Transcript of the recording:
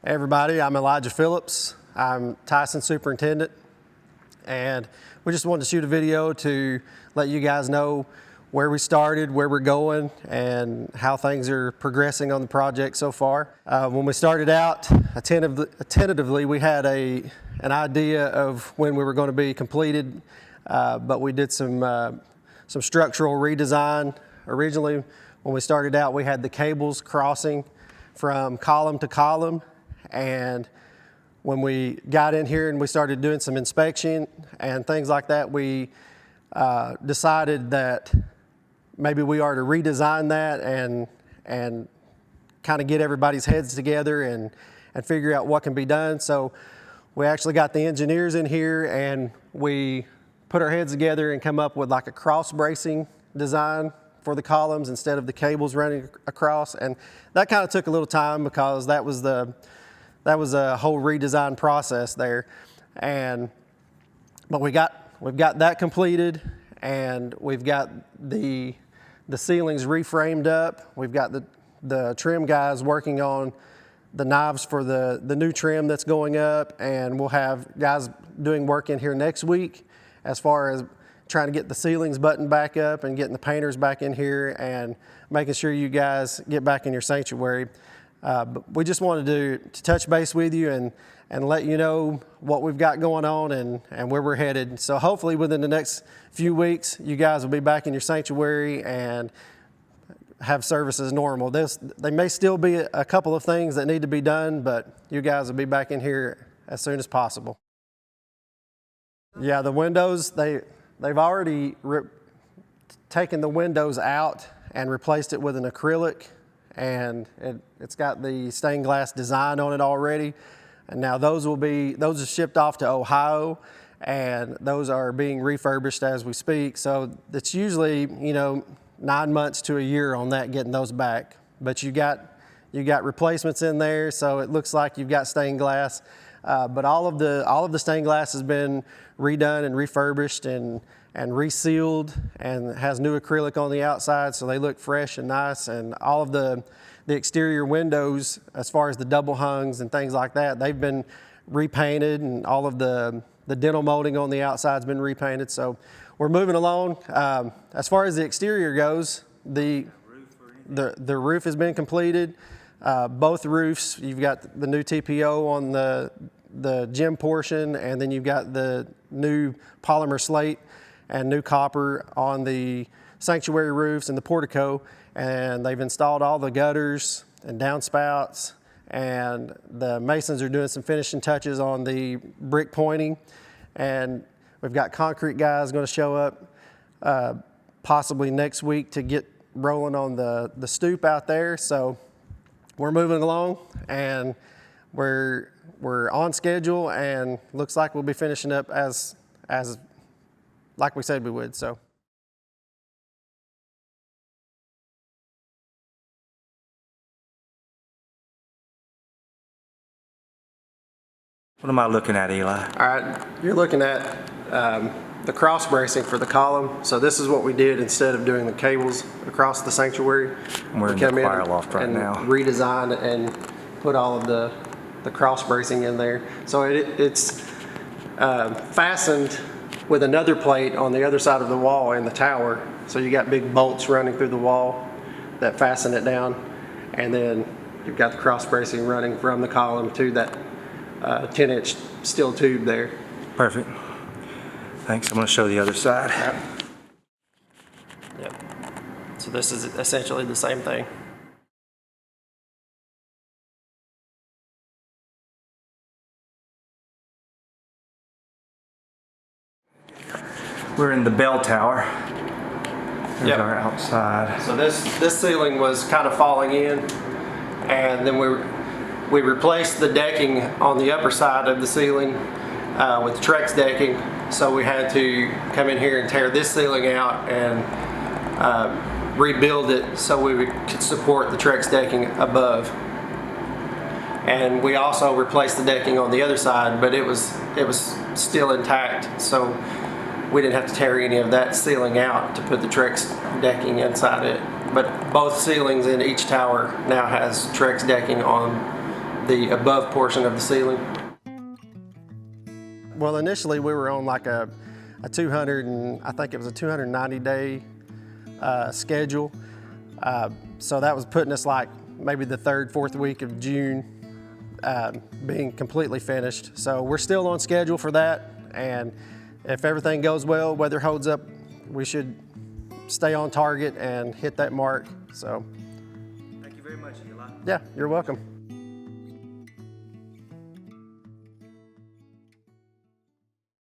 Hey everybody, I'm Elijah Phillips. I'm Tyson Superintendent, and we just wanted to shoot a video to let you guys know where we started, where we're going, and how things are progressing on the project so far. When we started out, tentatively we had an idea of when we were going to be completed, but we did some structural redesign. Originally, when we started out, we had the cables crossing from column to column, and when we got in here and we started doing some inspection and things like that, we decided that maybe we are to redesign that and kind of get everybody's heads together and figure out what can be done. So we actually got the engineers in here and we put our heads together and come up with like a cross bracing design for the columns instead of the cables running across. And that kind of took a little time because that was a whole redesign process there. But we've got that completed, and we've got the ceilings reframed up. We've got the trim guys working on the knives for the new trim that's going up, and we'll have guys doing work in here next week as far as trying to get the ceilings buttoned back up and getting the painters back in here and making sure you guys get back in your sanctuary. But we just wanted to touch base with you and let you know what we've got going on and where we're headed. So hopefully within the next few weeks, you guys will be back in your sanctuary and have service as normal. There may still be a couple of things that need to be done, but you guys will be back in here as soon as possible. Yeah, the windows, they've already taken the windows out and replaced it with an acrylic, and it's got the stained glass design on it already. And now those are shipped off to Ohio, and those are being refurbished as we speak. So it's usually, 9 months to a year on that, getting those back. But you got replacements in there, so it looks like you've got stained glass. But all of the stained glass has been redone and refurbished and resealed, and has new acrylic on the outside, so they look fresh and nice. And all of the exterior windows, as far as the double hungs and things like that, they've been repainted, and all of the dental molding on the outside's been repainted. So we're moving along. As far as the exterior goes, the roof has been completed. Both roofs, you've got the new TPO on the gym portion, and then you've got the new polymer slate and new copper on the sanctuary roofs and the portico. And they've installed all the gutters and downspouts, and the masons are doing some finishing touches on the brick pointing. And we've got concrete guys going to show up possibly next week to get rolling on the stoop out there. So we're moving along, and we're on schedule, and looks like we'll be finishing up as like we said we would. So. What am I looking at, Eli? All right, you're looking at the cross bracing for the column. So this is what we did instead of doing the cables across the sanctuary. We're in the choir loft right now. Redesigned and put all of the cross bracing in there. So it's fastened with another plate on the other side of the wall in the tower. So you got big bolts running through the wall that fasten it down, and then you've got the cross bracing running from the column to that 10-inch steel tube there. Perfect. Thanks. I'm going to show the other side. Yep. So this is essentially the same thing. We're in the bell tower. There's Yep. our outside. So this ceiling was kind of falling in, and then we replaced the decking on the upper side of the ceiling with Trex decking. So we had to come in here and tear this ceiling out and rebuild it so we could support the Trex decking above. And we also replaced the decking on the other side, but it was still intact. So we didn't have to tear any of that ceiling out to put the Trex decking inside it. But both ceilings in each tower now has Trex decking on the above portion of the ceiling. Well, initially we were on like a 200 and I think it was a 290-day schedule. So that was putting us like maybe the third, fourth week of June, being completely finished. So we're still on schedule for that. And if everything goes well, weather holds up, we should stay on target and hit that mark. So. Thank you very much, Eli. Yeah, you're welcome.